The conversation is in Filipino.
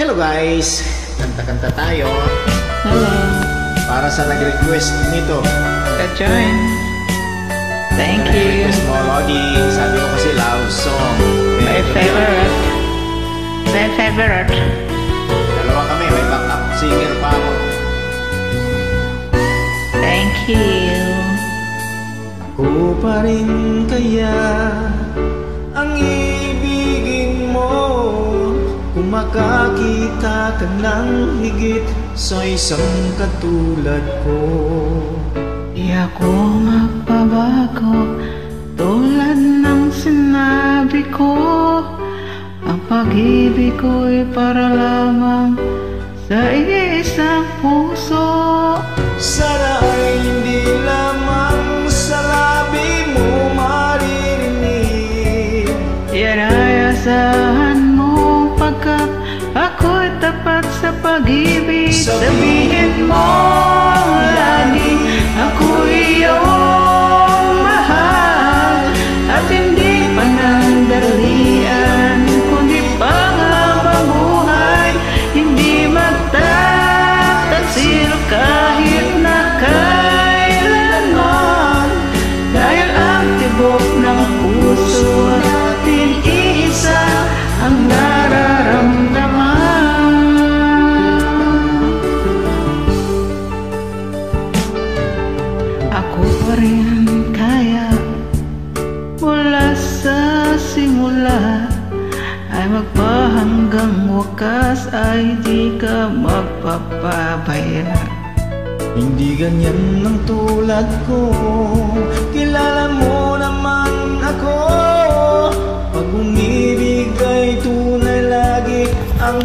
Hello guys! Kanta-kanta tayo. Hello. Para sa nag-request nito. Ka-join. Thank you. Nag-request mo, Lodi. Sabi ko kasi love song. My favorite. My favorite. Dalawa kami, may backup singer pa ako. Thank you. Ako pa rin kaya ang ibigin mo kung makakita ka ng higit sa isang katulad ko. Di ako magbabago tulad ng sinabi ko. Ang pag-ibig ko'y para lamang sa iisang puso. Sana ay hindi lamang sa labi mo maririnig. Yan ay asahan mo pagkat ako'y tapat sa pag-ibig. Sabihin mo lagi ako'y iyong mahal at hindi panandalian kundi panghabang buhay. Hindi magtataksil kahit na kailanman, dahil ang tibok ng puso natin iisa ang nararamdaman. Ako pa rin kaya mula sa simula ay magpahanggang wakas ay di ka magpapabaya. Hindi ganyan ang tulad ko, kilala mo naman ako. Pag umibig ay tunay lagi ang